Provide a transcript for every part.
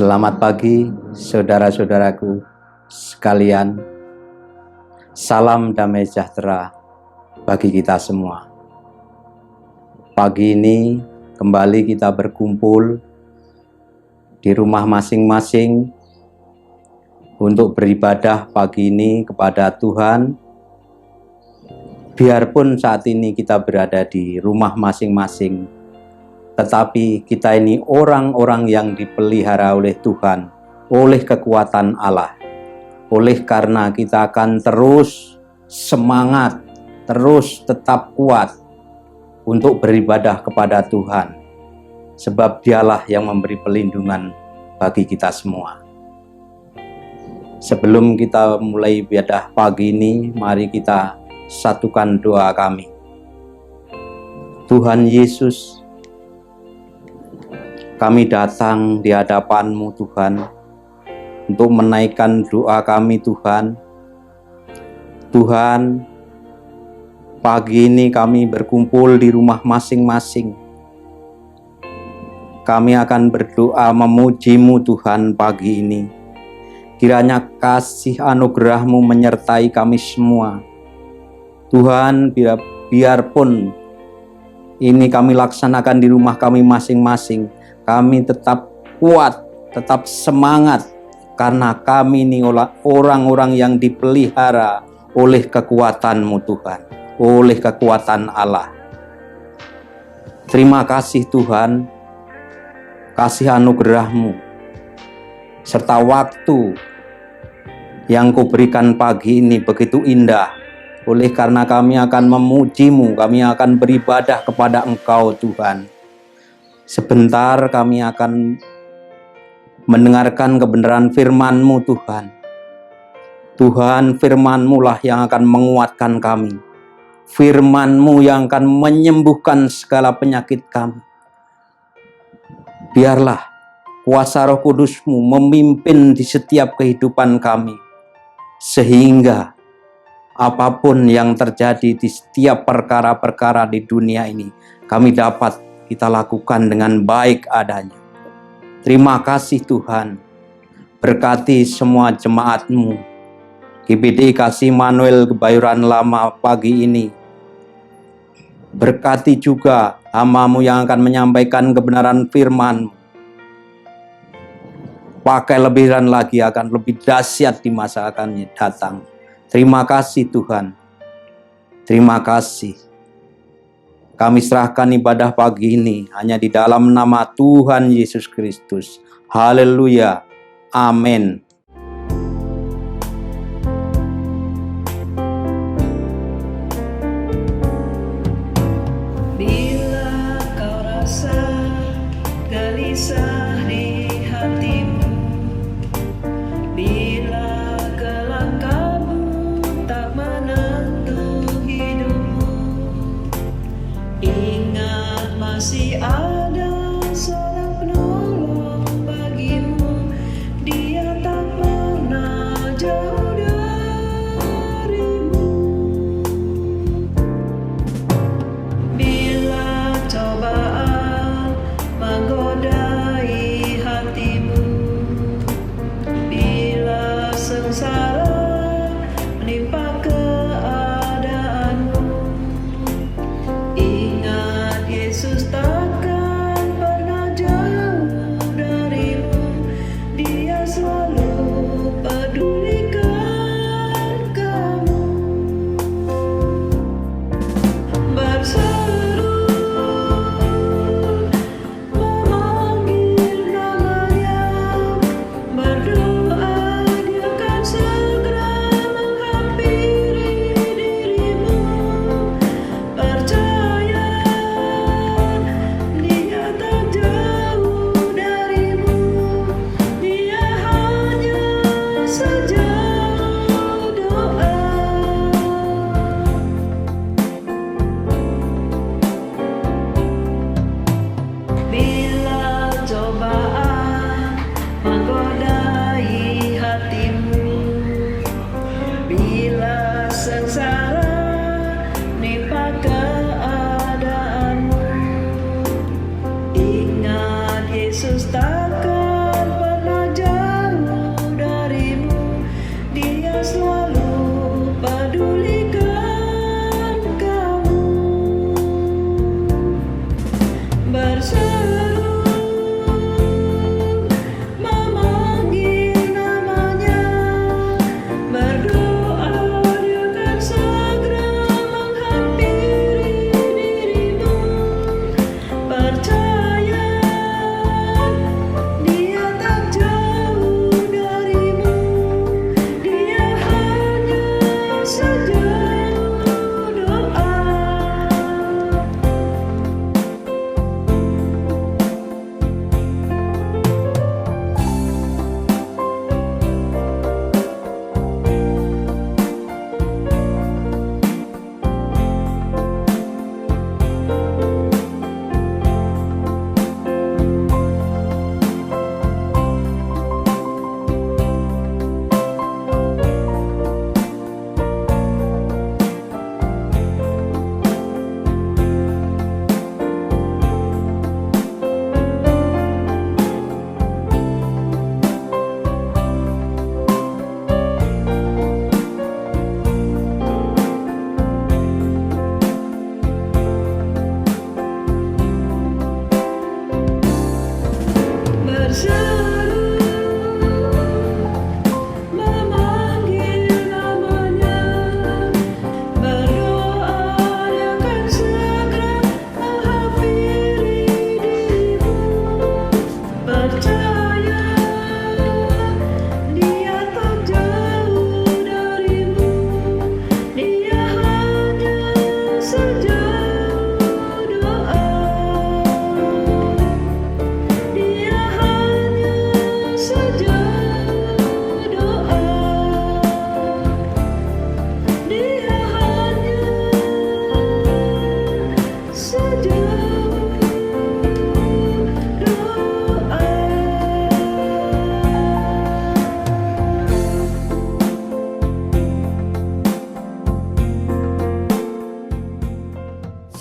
Selamat pagi saudara-saudaraku sekalian. Salam damai sejahtera bagi kita semua. Pagi ini kembali kita berkumpul di rumah masing-masing untuk beribadah pagi ini kepada Tuhan. Biarpun saat ini kita berada di rumah masing-masing, tetapi kita ini orang-orang yang dipelihara oleh Tuhan, oleh kekuatan Allah. Oleh karena kita akan terus semangat, terus tetap kuat untuk beribadah kepada Tuhan. Sebab Dialah yang memberi pelindungan bagi kita semua. Sebelum kita mulai ibadah pagi ini, mari kita satukan doa kami. Tuhan Yesus, kami datang di hadapan-Mu Tuhan, untuk menaikkan doa kami Tuhan. Tuhan, pagi ini kami berkumpul di rumah masing-masing. Kami akan berdoa memuji-Mu Tuhan pagi ini. Kiranya kasih anugerah-Mu menyertai kami semua. Tuhan, biarpun ini kami laksanakan di rumah kami masing-masing, kami tetap kuat, tetap semangat, karena kami ini orang-orang yang dipelihara oleh kekuatan-Mu Tuhan, oleh kekuatan Allah. Terima kasih Tuhan, kasih anugerah-Mu, serta waktu yang Kau berikan pagi ini begitu indah. Oleh karena kami akan memuji-Mu, kami akan beribadah kepada Engkau Tuhan. Sebentar kami akan mendengarkan kebenaran firman-Mu Tuhan. Tuhan, firman-Mu lah yang akan menguatkan kami. Firman-Mu yang akan menyembuhkan segala penyakit kami. Biarlah kuasa Roh Kudus-Mu memimpin di setiap kehidupan kami. Sehingga apapun yang terjadi di setiap perkara-perkara di dunia ini, kami dapat kita lakukan dengan baik adanya. Terima kasih Tuhan. Berkati semua jemaat-Mu. GBD Kasih Manuel Kebayoran Lama pagi ini. Berkati juga hamba-Mu yang akan menyampaikan kebenaran firman. Pakai lebihan lagi, akan lebih dahsyat di masa akan datang. Terima kasih Tuhan. Terima kasih. Kami serahkan ibadah pagi ini hanya di dalam nama Tuhan Yesus Kristus. Haleluya. Amin. Bila kau rasa gelisah di hatimu, bila kelangkamu tak menentu hidupmu, ingat masih ada seorang penolong bagimu. Dia tak pernah jauh darimu. Bila cobaan menggodai hatimu, bila sengsara menimpa keadaanmu, ingat Yesus takkan pernah jauh darimu. Dia selalu pedulikan kamu. Berseru memanggil namanya, berdoa Dia akan segera menghampiri dirimu. Percaya Dia tak jauh darimu. Dia hanya sejauh doa. Bila cobaan menggodai hatimu, bila sengsara menimpa keadaanmu, ingat Yesus takkan pernah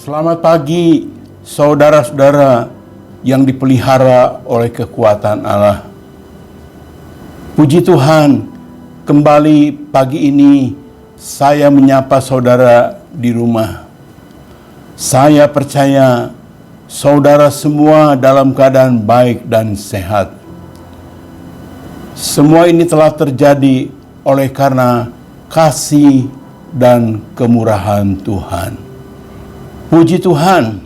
Selamat pagi, saudara-saudara yang dipelihara oleh kekuatan Allah. Puji Tuhan, kembali pagi ini saya menyapa saudara di rumah. Saya percaya saudara semua dalam keadaan baik dan sehat. Semua ini telah terjadi oleh karena kasih dan kemurahan Tuhan. Puji Tuhan,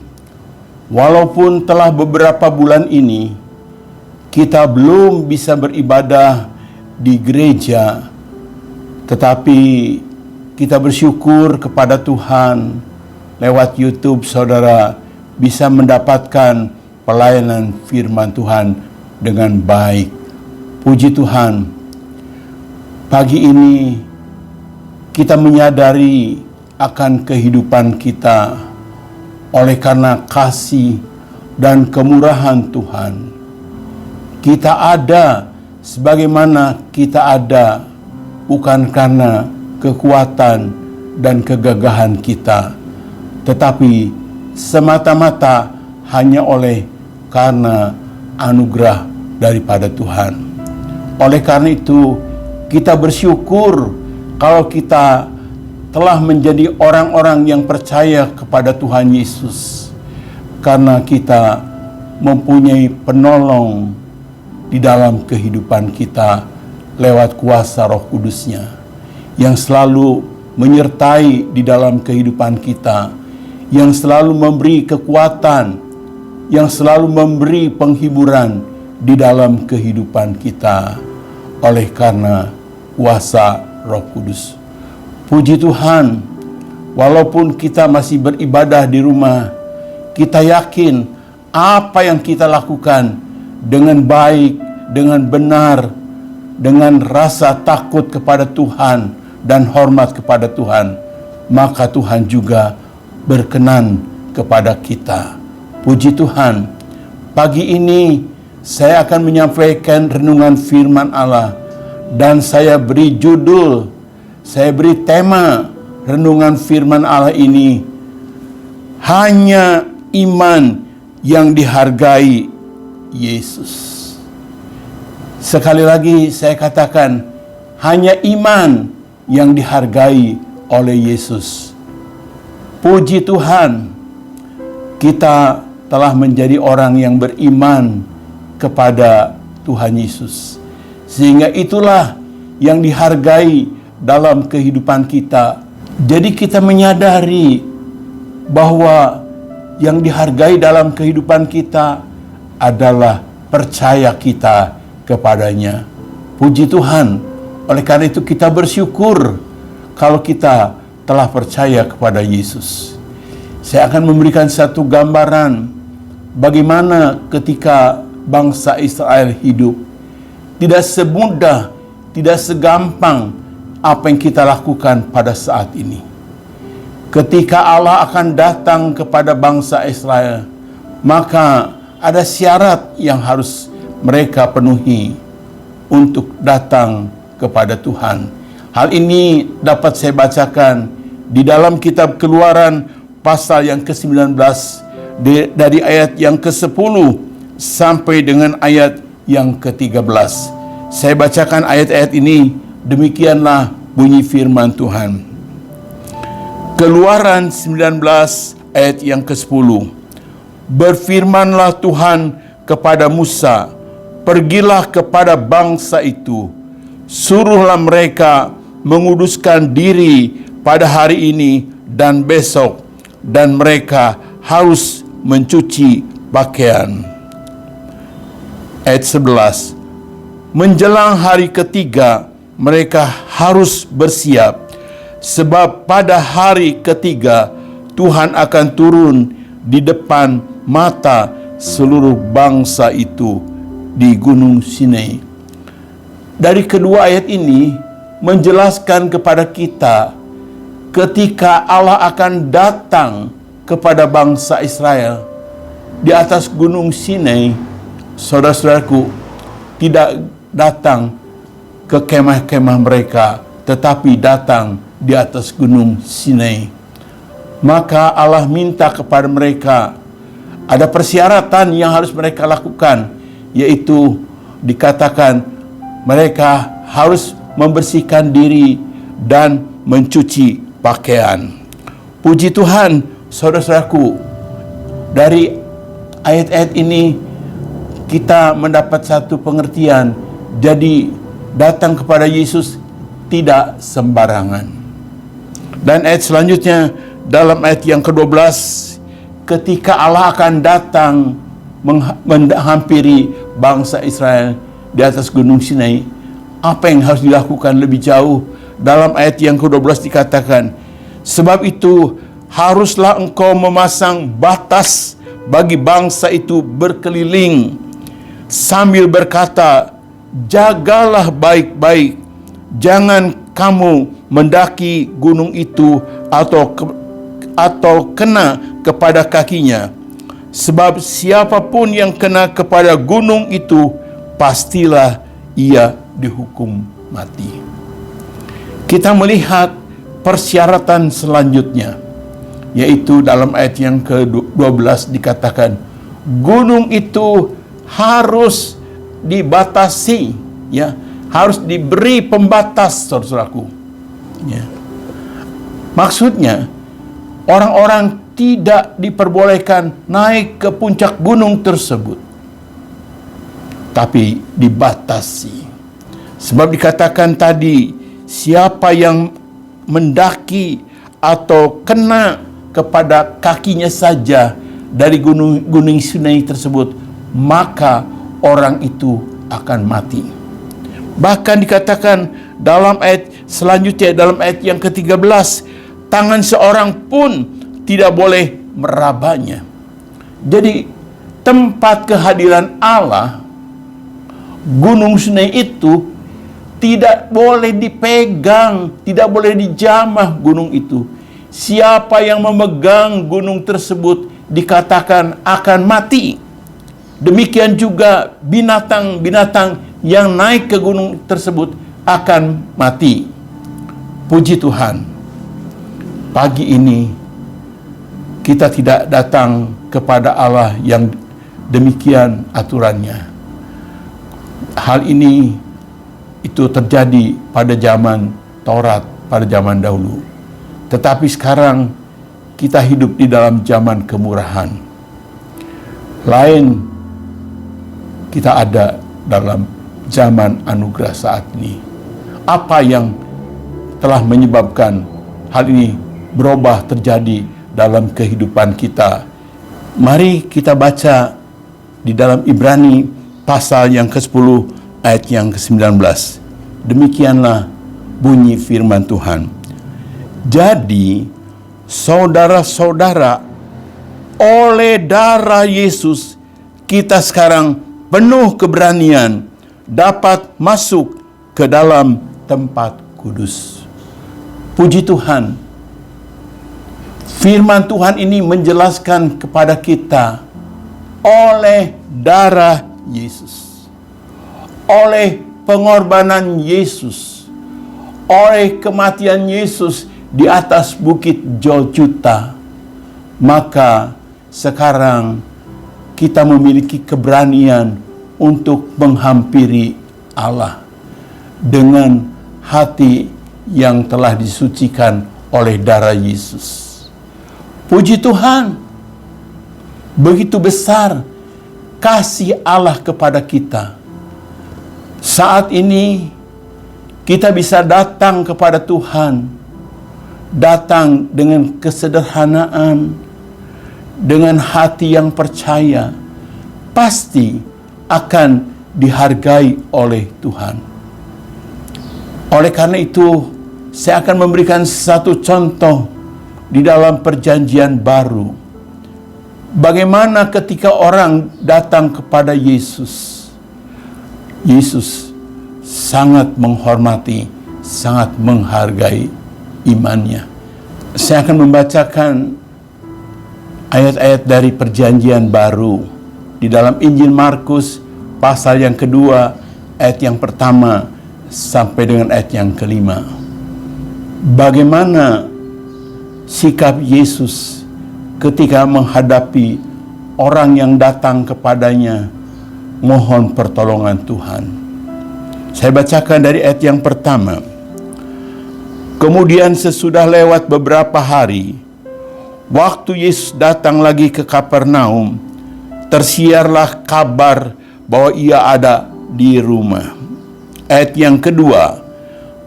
walaupun telah beberapa bulan ini kita belum bisa beribadah di gereja, tetapi kita bersyukur kepada Tuhan lewat YouTube saudara bisa mendapatkan pelayanan firman Tuhan dengan baik. Puji Tuhan, pagi ini kita menyadari akan kehidupan kita oleh karena kasih dan kemurahan Tuhan. Kita ada sebagaimana kita ada bukan karena kekuatan dan kegagahan kita, tetapi semata-mata hanya oleh karena anugerah daripada Tuhan. Oleh karena itu, kita bersyukur kalau kita telah menjadi orang-orang yang percaya kepada Tuhan Yesus, karena kita mempunyai penolong di dalam kehidupan kita lewat kuasa Roh Kudus-Nya yang selalu menyertai di dalam kehidupan kita, yang selalu memberi kekuatan, yang selalu memberi penghiburan di dalam kehidupan kita oleh karena kuasa Roh Kudus. Puji Tuhan, walaupun kita masih beribadah di rumah, kita yakin apa yang kita lakukan dengan baik, dengan benar, dengan rasa takut kepada Tuhan dan hormat kepada Tuhan, maka Tuhan juga berkenan kepada kita. Puji Tuhan, pagi ini saya akan menyampaikan renungan firman Allah, dan saya beri judul, saya beri tema renungan firman Allah ini, hanya iman yang dihargai Yesus. Sekali lagi saya katakan, hanya iman yang dihargai oleh Yesus. Puji Tuhan, kita telah menjadi orang yang beriman kepada Tuhan Yesus, sehingga itulah yang dihargai dalam kehidupan kita. Jadi kita menyadari bahwa yang dihargai dalam kehidupan kita adalah percaya kita kepadanya. Puji Tuhan, oleh karena itu kita bersyukur kalau kita telah percaya kepada Yesus. Saya akan memberikan satu gambaran bagaimana ketika bangsa Israel hidup. Tidak semudah, tidak segampang apa yang kita lakukan pada saat ini. Ketika Allah akan datang kepada bangsa Israel, maka ada syarat yang harus mereka penuhi untuk datang kepada Tuhan. Hal ini dapat saya bacakan di dalam kitab Keluaran pasal yang ke-19 dari ayat yang ke-10 sampai dengan ayat yang ke-13. Saya bacakan ayat-ayat ini, demikianlah bunyi firman Tuhan. Keluaran 19 ayat yang ke-10. Berfirmanlah Tuhan kepada Musa, pergilah kepada bangsa itu, suruhlah mereka menguduskan diri pada hari ini dan besok, dan mereka harus mencuci pakaian. Ayat 11. Menjelang hari ketiga, mereka harus bersiap, sebab pada hari ketiga Tuhan akan turun di depan mata seluruh bangsa itu di Gunung Sinai. Dari kedua ayat ini menjelaskan kepada kita ketika Allah akan datang kepada bangsa Israel di atas Gunung Sinai, saudara-saudaraku, tidak datang ke kemah-kemah mereka, tetapi datang di atas Gunung Sinai. Maka Allah minta kepada mereka, ada persyaratan yang harus mereka lakukan, yaitu dikatakan mereka harus membersihkan diri dan mencuci pakaian. Puji Tuhan, saudara-saudaraku, dari ayat-ayat ini kita mendapat satu pengertian. Jadi datang kepada Yesus tidak sembarangan. Dan ayat selanjutnya, dalam ayat yang ke-12, ketika Allah akan datang menghampiri bangsa Israel di atas Gunung Sinai, apa yang harus dilakukan lebih jauh? Dalam ayat yang ke-12 dikatakan, sebab itu haruslah engkau memasang batas bagi bangsa itu berkeliling, sambil berkata, jagalah baik-baik, jangan kamu mendaki gunung itu atau kena kepada kakinya. Sebab siapapun yang kena kepada gunung itu, pastilah ia dihukum mati. Kita melihat persyaratan selanjutnya, yaitu dalam ayat yang ke-12 dikatakan, gunung itu harus dibatasi, ya, harus diberi pembatas, saudaraku. Ya. Maksudnya, orang-orang tidak diperbolehkan naik ke puncak gunung tersebut, tapi dibatasi. Sebab dikatakan tadi, siapa yang mendaki atau kena kepada kakinya saja dari gunung Sinai tersebut, maka orang itu akan mati. Bahkan dikatakan dalam ayat selanjutnya, dalam ayat yang ke-13, tangan seorang pun tidak boleh merabanya. Jadi tempat kehadiran Allah, Gunung Sinai itu tidak boleh dipegang, tidak boleh dijamah gunung itu. Siapa yang memegang gunung tersebut dikatakan akan mati. Demikian juga binatang-binatang yang naik ke gunung tersebut akan mati. Puji Tuhan, pagi ini kita tidak datang kepada Allah yang demikian aturannya. Hal ini itu terjadi pada zaman Taurat, pada zaman dahulu. Tetapi sekarang kita hidup di dalam zaman kemurahan. Lain kita ada dalam zaman anugerah saat ini. Apa yang telah menyebabkan hal ini berubah terjadi dalam kehidupan kita? Mari kita baca di dalam Ibrani pasal yang ke-10 ayat yang ke-19. Demikianlah bunyi firman Tuhan. Jadi, saudara-saudara, oleh darah Yesus, kita sekarang penuh keberanian dapat masuk ke dalam tempat kudus. Puji Tuhan. Firman Tuhan ini menjelaskan kepada kita, oleh darah Yesus, oleh pengorbanan Yesus, oleh kematian Yesus di atas bukit Golgota, maka sekarang kita memiliki keberanian untuk menghampiri Allah dengan hati yang telah disucikan oleh darah Yesus. Puji Tuhan, begitu besar kasih Allah kepada kita. Saat ini kita bisa datang kepada Tuhan, datang dengan kesederhanaan, dengan hati yang percaya, pasti akan dihargai oleh Tuhan. Oleh karena itu, saya akan memberikan satu contoh di dalam perjanjian baru. Bagaimana ketika orang datang kepada Yesus, Yesus sangat menghormati, sangat menghargai imannya. Saya akan membacakan ayat-ayat dari perjanjian baru di dalam Injil Markus pasal yang kedua, ayat yang pertama sampai dengan ayat yang kelima. Bagaimana sikap Yesus ketika menghadapi orang yang datang kepadanya mohon pertolongan Tuhan. Saya bacakan dari ayat yang pertama. Kemudian sesudah lewat beberapa hari, waktu Yesus datang lagi ke Kapernaum, tersiarlah kabar bahwa ia ada di rumah. Ayat yang kedua,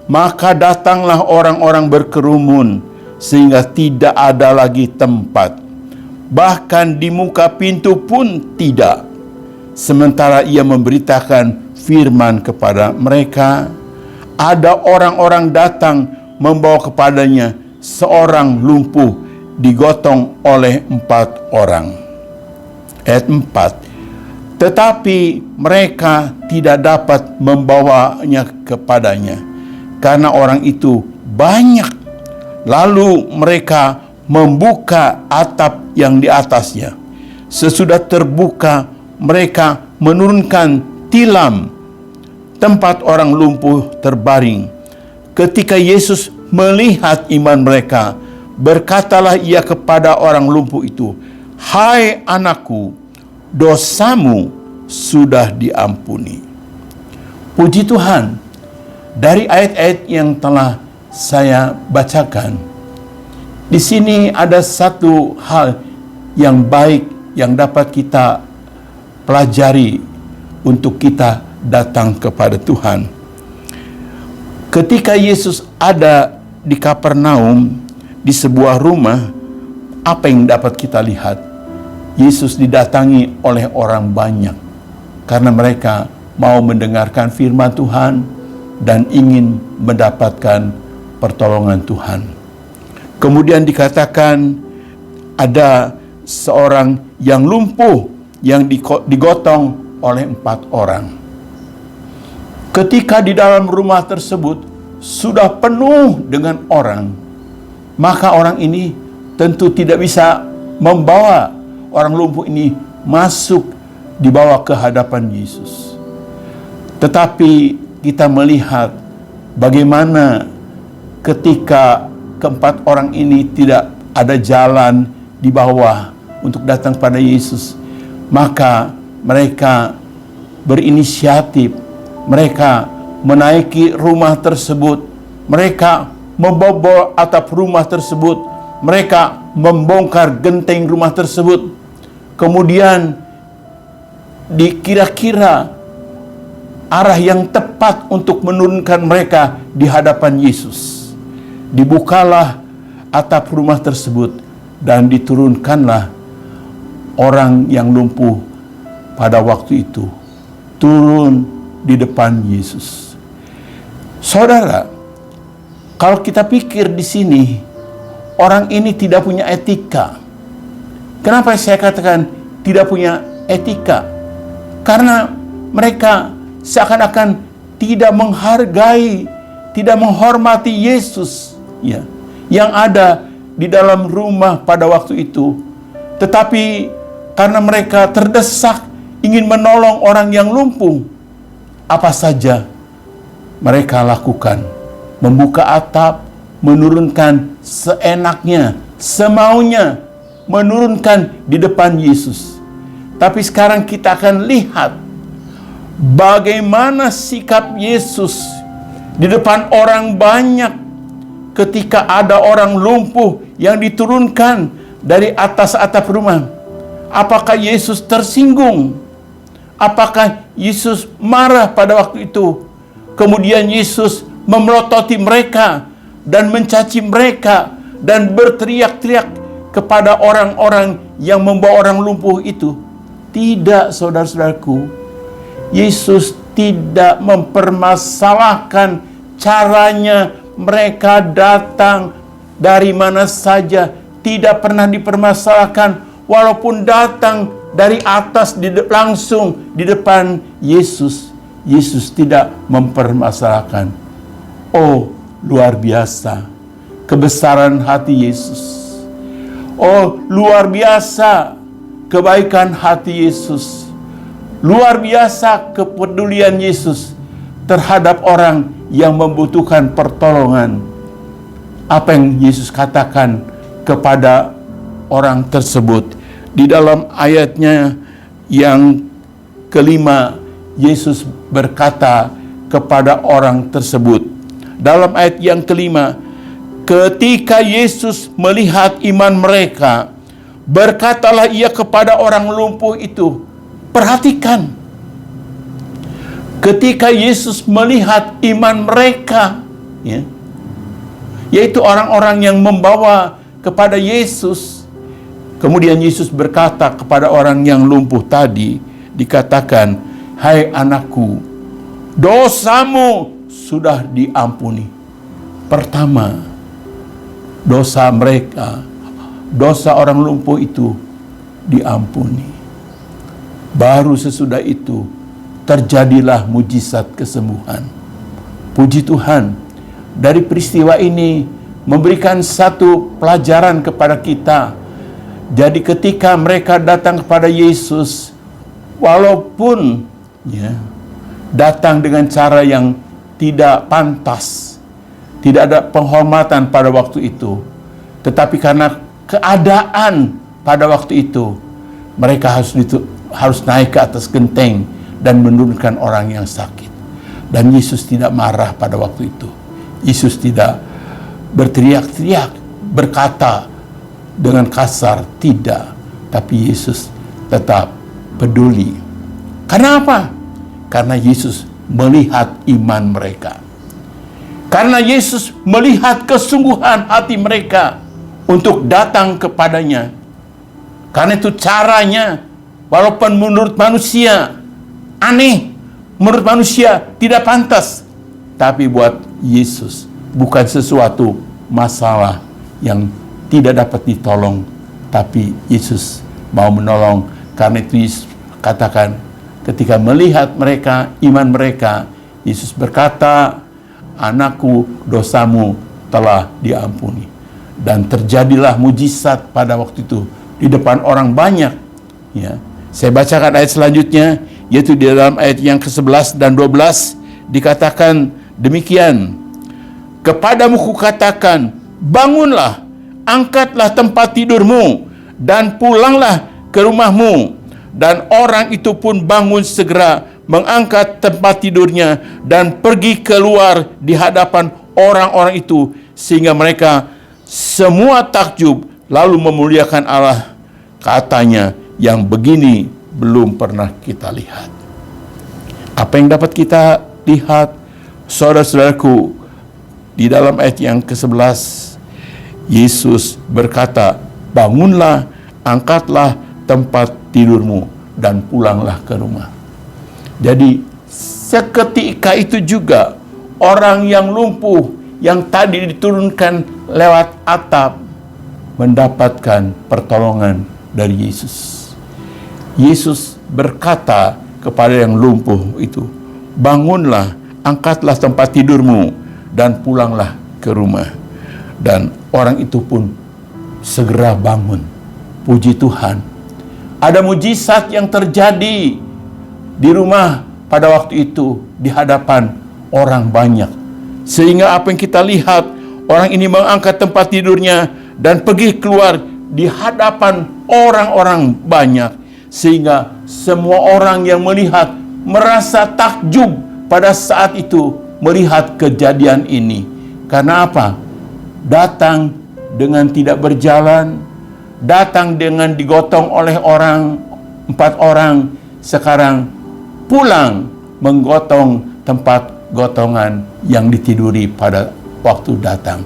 maka datanglah orang-orang berkerumun sehingga tidak ada lagi tempat, bahkan di muka pintu pun tidak. Sementara ia memberitakan firman kepada mereka, ada orang-orang datang membawa kepadanya seorang lumpuh digotong oleh 4 orang. Ayat 4, tetapi mereka tidak dapat membawanya kepadanya karena orang itu banyak. Lalu mereka membuka atap yang di atasnya. Sesudah terbuka, mereka menurunkan tilam tempat orang lumpuh terbaring. Ketika Yesus melihat iman mereka, berkatalah ia kepada orang lumpuh itu, hai anakku, dosamu sudah diampuni. Puji Tuhan, dari ayat-ayat yang telah saya bacakan, di sini ada satu hal yang baik yang dapat kita pelajari untuk kita datang kepada Tuhan. Ketika Yesus ada di Kapernaum, di sebuah rumah, apa yang dapat kita lihat? Yesus didatangi oleh orang banyak karena mereka mau mendengarkan firman Tuhan dan ingin mendapatkan pertolongan Tuhan. Kemudian dikatakan ada seorang yang lumpuh yang digotong oleh 4 orang. Ketika di dalam rumah tersebut sudah penuh dengan orang, maka orang ini tentu tidak bisa membawa orang lumpuh ini masuk dibawa ke hadapan Yesus. Tetapi kita melihat bagaimana ketika ke-4 orang ini tidak ada jalan di bawah untuk datang pada Yesus, maka mereka berinisiatif, mereka menaiki rumah tersebut, mereka membobol atap rumah tersebut, mereka membongkar genteng rumah tersebut. Kemudian dikira-kira arah yang tepat untuk menurunkan mereka di hadapan Yesus. Dibukalah atap rumah tersebut dan diturunkanlah orang yang lumpuh pada waktu itu, turun di depan Yesus. Saudara, kalau kita pikir di sini, orang ini tidak punya etika. Kenapa saya katakan tidak punya etika? Karena mereka seakan-akan tidak menghargai, tidak menghormati Yesus, ya, yang ada di dalam rumah pada waktu itu. Tetapi karena mereka terdesak ingin menolong orang yang lumpuh, apa saja mereka lakukan. Membuka atap, menurunkan seenaknya, semaunya, menurunkan di depan Yesus. Tapi sekarang kita akan lihat bagaimana sikap Yesus di depan orang banyak ketika ada orang lumpuh yang diturunkan dari atas atap rumah. Apakah Yesus tersinggung? Apakah Yesus marah pada waktu itu? Kemudian Yesus memelototi mereka dan mencaci mereka dan berteriak-teriak kepada orang-orang yang membawa orang lumpuh itu? Tidak, saudara-saudaraku. Yesus tidak mempermasalahkan caranya mereka datang dari mana saja. Tidak pernah dipermasalahkan, walaupun datang dari atas langsung di depan Yesus. Yesus tidak mempermasalahkan. Oh, luar biasa kebesaran hati Yesus. Oh, luar biasa kebaikan hati Yesus. Luar biasa kepedulian Yesus terhadap orang yang membutuhkan pertolongan. Apa yang Yesus katakan kepada orang tersebut. Di dalam ayatnya yang kelima, Yesus berkata kepada orang tersebut. Dalam ayat yang kelima, ketika Yesus melihat iman mereka, berkatalah ia kepada orang lumpuh itu. Perhatikan, ketika Yesus melihat iman mereka, ya, yaitu orang-orang yang membawa kepada Yesus, kemudian Yesus berkata kepada orang yang lumpuh tadi, dikatakan, "Hai anakku, dosamu sudah diampuni." Pertama, dosa mereka, dosa orang lumpuh itu diampuni. Baru sesudah itu terjadilah mujizat kesembuhan. Puji Tuhan, dari peristiwa ini memberikan satu pelajaran kepada kita. Jadi ketika mereka datang kepada Yesus, walaupun ya, datang dengan cara yang tidak pantas, tidak ada penghormatan pada waktu itu, tetapi karena keadaan pada waktu itu, mereka harus naik ke atas genteng dan menurunkan orang yang sakit. Dan Yesus tidak marah pada waktu itu. Yesus tidak berteriak-teriak, berkata dengan kasar, tidak. Tapi Yesus tetap peduli. Karena apa? Karena Yesus melihat iman mereka. Karena Yesus melihat kesungguhan hati mereka untuk datang kepadanya. Karena itu caranya, walaupun menurut manusia aneh, menurut manusia tidak pantas, tapi buat Yesus bukan sesuatu masalah yang tidak dapat ditolong, tapi Yesus mau menolong. Karena itu Yesus katakan, ketika melihat mereka, iman mereka, Yesus berkata, "Anakku, dosamu telah diampuni." Dan terjadilah mujizat pada waktu itu di depan orang banyak. Ya, saya bacakan ayat selanjutnya, yaitu di dalam ayat yang ke-11 dan 12 dikatakan demikian. "Kepadamu kukatakan, bangunlah, angkatlah tempat tidurmu, dan pulanglah ke rumahmu." Dan orang itu pun bangun segera, mengangkat tempat tidurnya, dan pergi keluar di hadapan orang-orang itu, sehingga mereka semua takjub, lalu memuliakan Allah. Katanya, "Yang begini belum pernah kita lihat." Apa yang dapat kita lihat, saudara-saudaraku, di dalam ayat yang ke-11, Yesus berkata, "Bangunlah, angkatlah tempat tidurmu, dan pulanglah ke rumah." Jadi seketika itu juga orang yang lumpuh yang tadi diturunkan lewat atap mendapatkan pertolongan dari Yesus. Yesus berkata kepada yang lumpuh itu, "Bangunlah, angkatlah tempat tidurmu, dan pulanglah ke rumah." Dan orang itu pun segera bangun. Puji Tuhan, ada mujizat yang terjadi di rumah pada waktu itu di hadapan orang banyak. Sehingga apa yang kita lihat, orang ini mengangkat tempat tidurnya dan pergi keluar di hadapan orang-orang banyak. Sehingga semua orang yang melihat merasa takjub pada saat itu melihat kejadian ini. Karena apa? Datang dengan tidak berjalan, datang dengan digotong oleh orang, 4 orang, sekarang pulang menggotong tempat gotongan yang ditiduri pada waktu datang.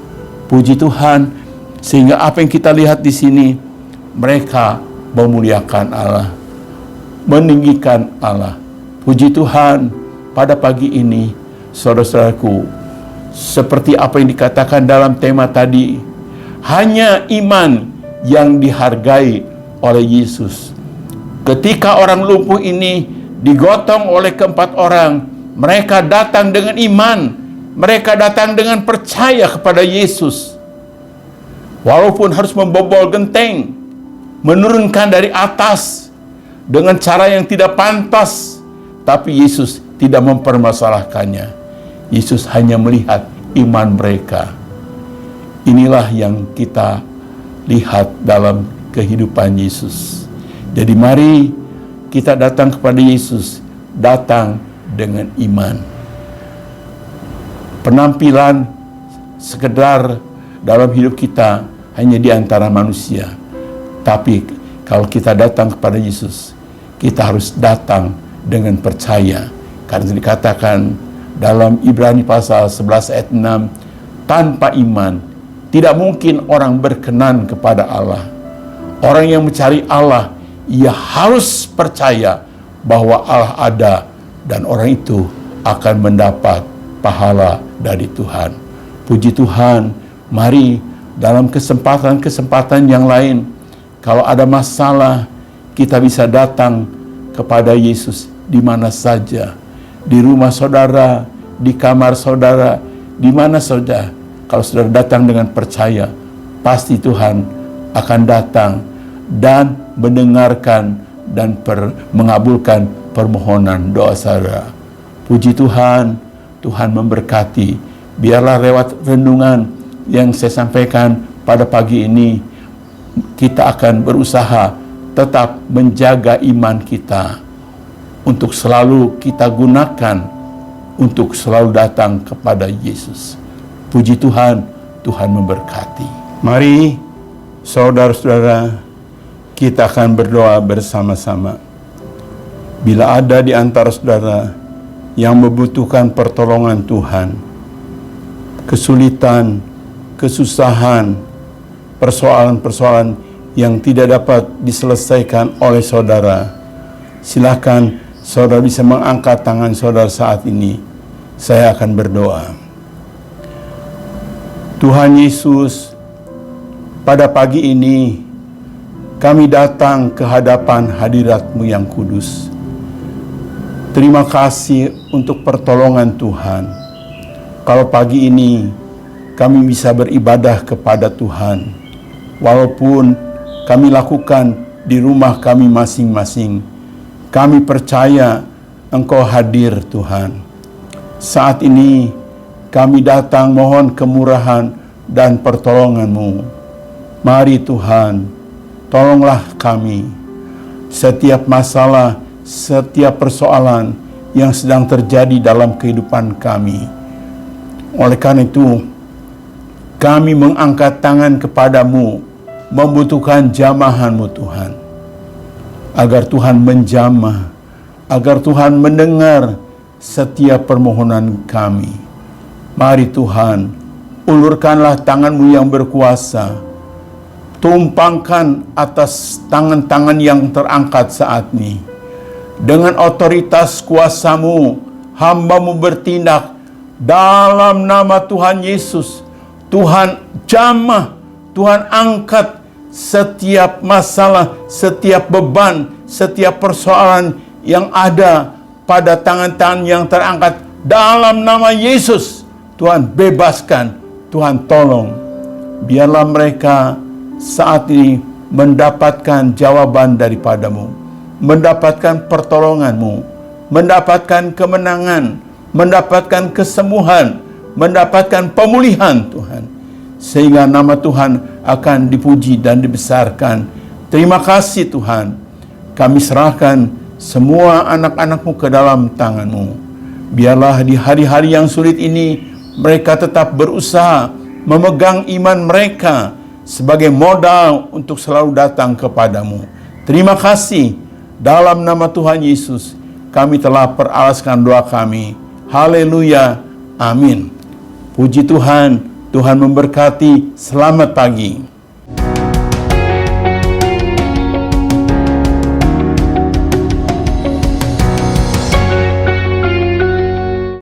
Puji Tuhan, sehingga apa yang kita lihat di sini, mereka memuliakan Allah, meninggikan Allah. Puji Tuhan, pada pagi ini, saudara-saudaraku, seperti apa yang dikatakan dalam tema tadi, hanya iman yang dihargai oleh Yesus. Ketika orang lumpuh ini digotong oleh ke-4 orang, mereka datang dengan iman, mereka datang dengan percaya kepada Yesus. Walaupun harus membobol genteng, menurunkan dari atas dengan cara yang tidak pantas, tapi Yesus tidak mempermasalahkannya. Yesus hanya melihat iman mereka. Inilah yang kita lihat dalam kehidupan Yesus. Jadi mari kita datang kepada Yesus, datang dengan iman. Penampilan sekedar dalam hidup kita hanya di antara manusia. Tapi kalau kita datang kepada Yesus, kita harus datang dengan percaya. Karena dikatakan dalam Ibrani pasal 11 ayat 6, tanpa iman tidak mungkin orang berkenan kepada Allah. Orang yang mencari Allah, ia harus percaya bahwa Allah ada dan orang itu akan mendapat pahala dari Tuhan. Puji Tuhan, mari dalam kesempatan-kesempatan yang lain, kalau ada masalah, kita bisa datang kepada Yesus di mana saja. Di rumah saudara, di kamar saudara, di mana saja. Kalau saudara datang dengan percaya, pasti Tuhan akan datang dan mendengarkan dan mengabulkan permohonan doa saudara. Puji Tuhan, Tuhan memberkati. Biarlah lewat renungan yang saya sampaikan pada pagi ini, kita akan berusaha tetap menjaga iman kita untuk selalu kita gunakan untuk selalu datang kepada Yesus. Puji Tuhan, Tuhan memberkati. Mari saudara-saudara, kita akan berdoa bersama-sama. Bila ada di antara saudara yang membutuhkan pertolongan Tuhan, kesulitan, kesusahan, persoalan-persoalan yang tidak dapat diselesaikan oleh saudara, silakan saudara bisa mengangkat tangan saudara saat ini. Saya akan berdoa. Tuhan Yesus, pada pagi ini kami datang ke hadapan hadirat-Mu yang kudus. Terima kasih untuk pertolongan Tuhan. Kalau pagi ini kami bisa beribadah kepada Tuhan, walaupun kami lakukan di rumah kami masing-masing, kami percaya Engkau hadir Tuhan. Saat ini kami datang mohon kemurahan dan pertolongan-Mu. Mari Tuhan, tolonglah kami. Setiap masalah, setiap persoalan yang sedang terjadi dalam kehidupan kami. Oleh karena itu, kami mengangkat tangan kepadamu, membutuhkan jamahan-Mu Tuhan. Agar Tuhan menjamah, agar Tuhan mendengar setiap permohonan kami. Mari Tuhan, ulurkanlah tangan-Mu yang berkuasa. Tumpangkan atas tangan-tangan yang terangkat saat ini. Dengan otoritas kuasa-Mu, hamba-Mu bertindak dalam nama Tuhan Yesus. Tuhan jamah, Tuhan angkat setiap masalah, setiap beban, setiap persoalan yang ada pada tangan-tangan yang terangkat dalam nama Yesus. Tuhan bebaskan, Tuhan tolong. Biarlah mereka saat ini mendapatkan jawaban daripada-Mu, mendapatkan pertolongan-Mu, mendapatkan kemenangan, mendapatkan kesembuhan, mendapatkan pemulihan Tuhan. Sehingga nama Tuhan akan dipuji dan dibesarkan. Terima kasih Tuhan. Kami serahkan semua anak-anak-Mu ke dalam tangan-Mu. Biarlah di hari-hari yang sulit ini, mereka tetap berusaha memegang iman mereka sebagai modal untuk selalu datang kepadamu. Terima kasih. Dalam nama Tuhan Yesus, kami telah peralaskan doa kami. Haleluya. Amin. Puji Tuhan. Tuhan memberkati. Selamat pagi.